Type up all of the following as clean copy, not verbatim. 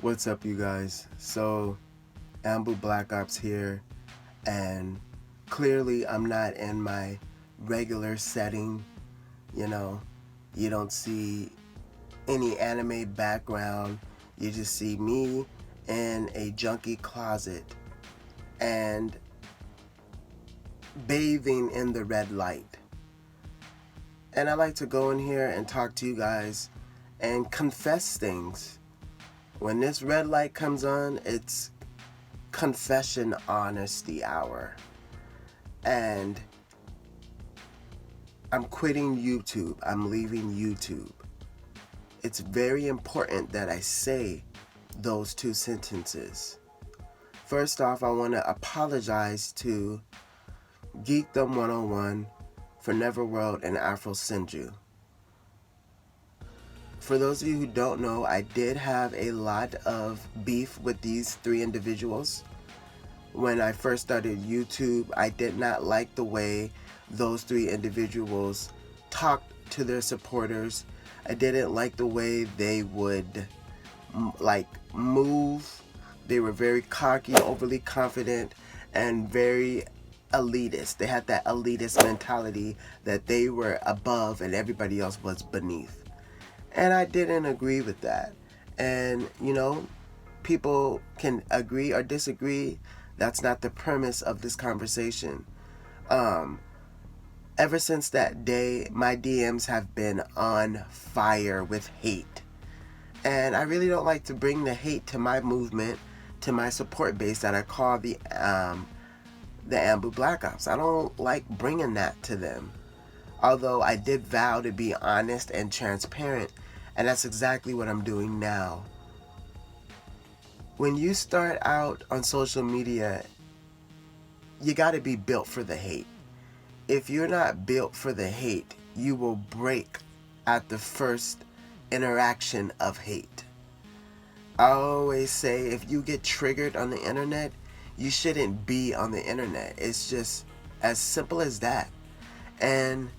What's up, you guys? So, Ambu Black Ops here, and clearly I'm not in my regular setting. You know, you don't see any anime background, you just see me in a junky closet and bathing in the red light. And I like to go in here and talk to you guys and confess things. When this red light comes on, it's confession honesty hour. And I'm quitting YouTube. I'm leaving YouTube. It's very important that I say those two sentences. First off, I want to apologize to Geekdumb 101, ForneverB, and AfroWaltMart. For those of you who don't know, I did have a lot of beef with these three individuals. When I first started YouTube, I did not like the way those three individuals talked to their supporters. I didn't like the way they would move. They were very cocky, overly confident, and very elitist. They had that elitist mentality that they were above and everybody else was beneath. And I didn't agree with that. And, people can agree or disagree. That's not the premise of this conversation. Ever since that day, my DMs have been on fire with hate. And I really don't like to bring the hate to my movement, to my support base that I call the Ambu Black Ops. I don't like bringing that to them. Although I did vow to be honest and transparent, and that's exactly what I'm doing now. When you start out on social media, you gotta be built for the hate. If you're not built for the hate, you will break at the first interaction of hate. I always say if you get triggered on the internet, you shouldn't be on the internet. It's just as simple as that. And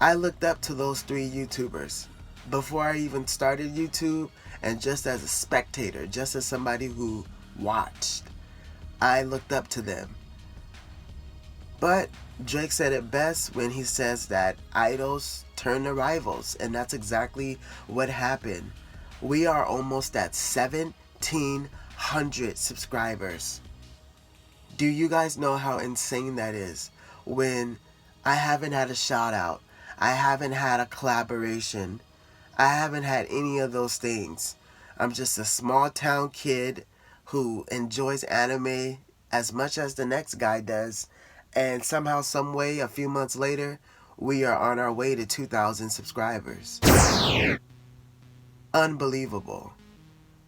I looked up to those three YouTubers before I even started YouTube, and just as a spectator, just as somebody who watched, I looked up to them. But Drake said it best when he says that idols turn to rivals, and that's exactly what happened. We are almost at 1,700 subscribers. Do you guys know how insane that is? When I haven't had a shout out, I haven't had a collaboration, I haven't had any of those things. I'm just a small town kid who enjoys anime as much as the next guy does. And somehow, some way, a few months later, we are on our way to 2,000 subscribers. Unbelievable.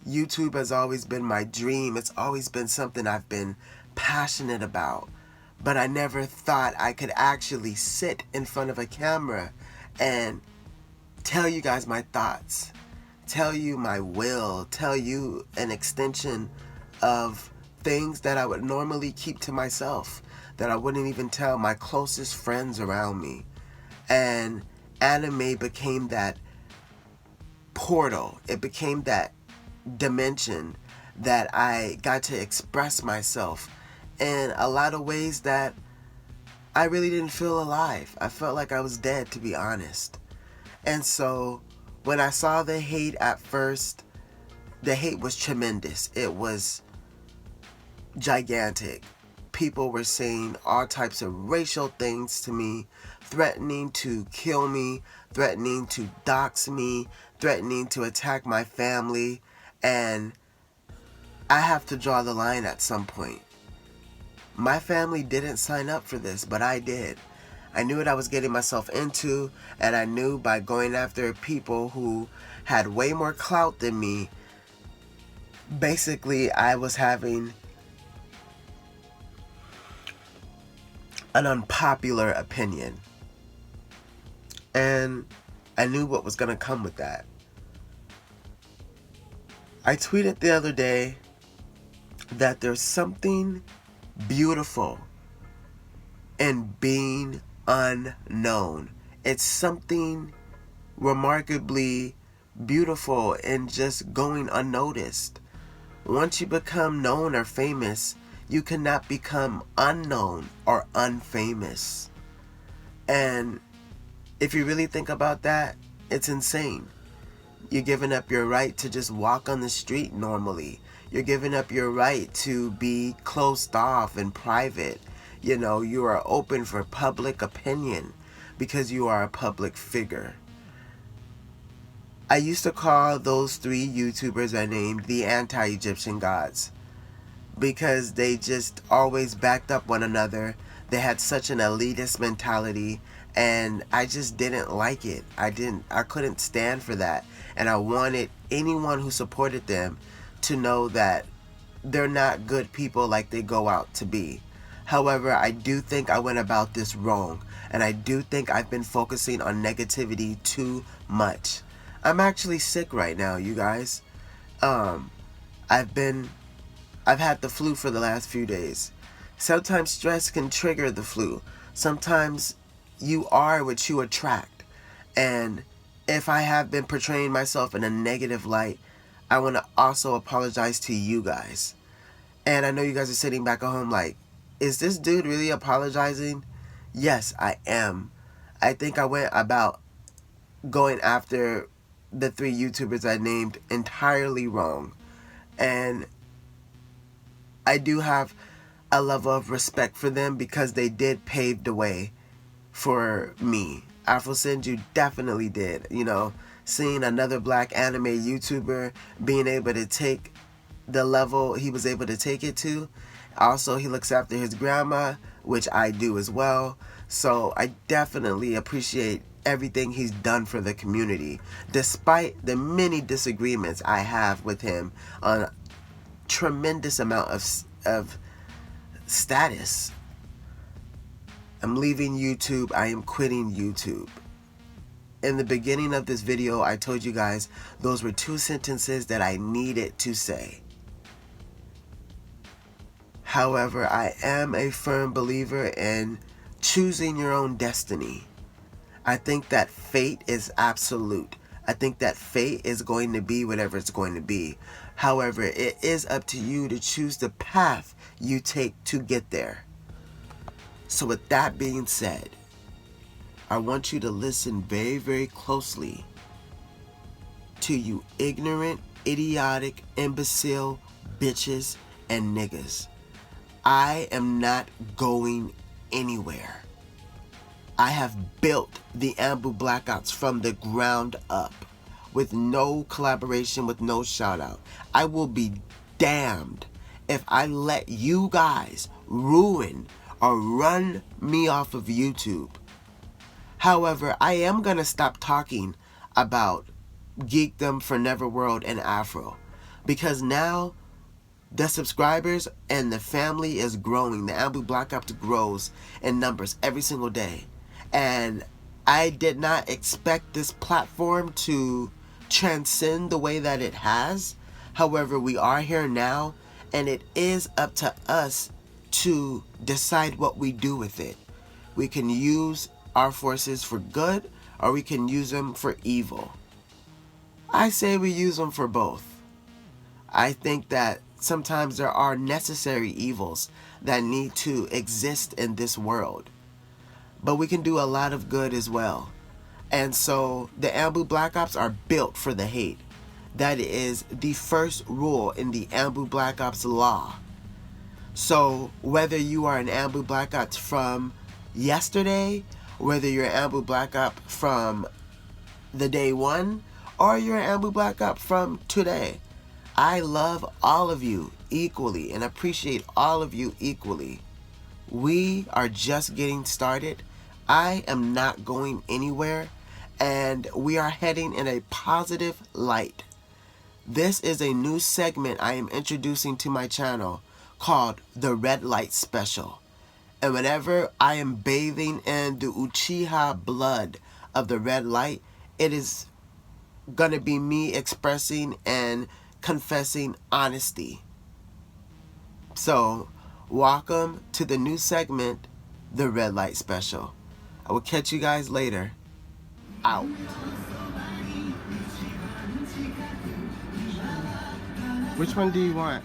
YouTube has always been my dream. It's always been something I've been passionate about. But I never thought I could actually sit in front of a camera and tell you guys my thoughts, tell you my will, tell you an extension of things that I would normally keep to myself, that I wouldn't even tell my closest friends around me. And anime became that portal. It became that dimension that I got to express myself in a lot of ways that I really didn't feel alive. I felt like I was dead, to be honest. And so when I saw the hate at first, the hate was tremendous. It was gigantic. People were saying all types of racial things to me, threatening to kill me, threatening to dox me, threatening to attack my family. And I have to draw the line at some point. My family didn't sign up for this, but I did. I knew what I was getting myself into, and I knew by going after people who had way more clout than me, basically I was having an unpopular opinion. And I knew what was going to come with that. I tweeted the other day that there's something beautiful in being unknown. It's something remarkably beautiful in just going unnoticed. Once you become known or famous, you cannot become unknown or unfamous. And if you really think about that, it's insane. You're giving up your right to just walk on the street normally. You're giving up your right to be closed off and private. You know, you are open for public opinion because you are a public figure. I used to call those 3 YouTubers I named the anti-Egyptian gods because they just always backed up one another. They had such an elitist mentality, and I just didn't like it. I couldn't stand for that. And I wanted anyone who supported them to know that they're not good people like they go out to be. However, I do think I went about this wrong, and I do think I've been focusing on negativity too much. I'm actually sick right now, you guys. I've had the flu for the last few days. Sometimes stress can trigger the flu. Sometimes you are what you attract. And if I have been portraying myself in a negative light, I want to also apologize to you guys. And I know you guys are sitting back at home like, is this dude really apologizing? Yes, I am. I think I went about going after the 3 YouTubers I named entirely wrong. And I do have a level of respect for them because they did pave the way for me. AfroSend, you definitely did. You know, seeing another black anime YouTuber being able to take the level he was able to take it to. Also, he looks after his grandma, which I do as well. So I definitely appreciate everything he's done for the community, despite the many disagreements I have with him on a tremendous amount of status. I'm leaving YouTube. I am quitting YouTube. In the beginning of this video, I told you guys those were 2 sentences that I needed to say. However, I am a firm believer in choosing your own destiny. I think that fate is absolute. I think that fate is going to be whatever it's going to be. However, it is up to you to choose the path you take to get there. So with that being said, I want you to listen very, very closely to you ignorant, idiotic, imbecile bitches and niggas. I am not going anywhere. I have built the Ambu Blackouts from the ground up with no collaboration, with no shout out. I will be damned if I let you guys ruin or run me off of YouTube. However, I am going to stop talking about geekdumb, ForneverWorld, and Afro because now the subscribers and the family is growing. The Ambu Blackout grows in numbers every single day. And I did not expect this platform to transcend the way that it has. However, we are here now, and it is up to us to decide what we do with it. We can use our forces for good, or we can use them for evil. I say we use them for both. I think that sometimes there are necessary evils that need to exist in this world. But we can do a lot of good as well. And so the Ambu Black Ops are built for the hate. That is the first rule in the Ambu Black Ops law. So whether you are an Ambu Black Ops from yesterday, whether you're an Ambu Black Ops from the day 1, or you're an Ambu Black Ops from today, I love all of you equally and appreciate all of you equally. We are just getting started. I am not going anywhere, and we are heading in a positive light. This is a new segment I am introducing to my channel called the Red Light Special. And whenever I am bathing in the Uchiha blood of the red light, it is gonna be me expressing and confessing honesty. So, welcome to the new segment, the Red Light Special. I will catch you guys later. Out. Which one do you want?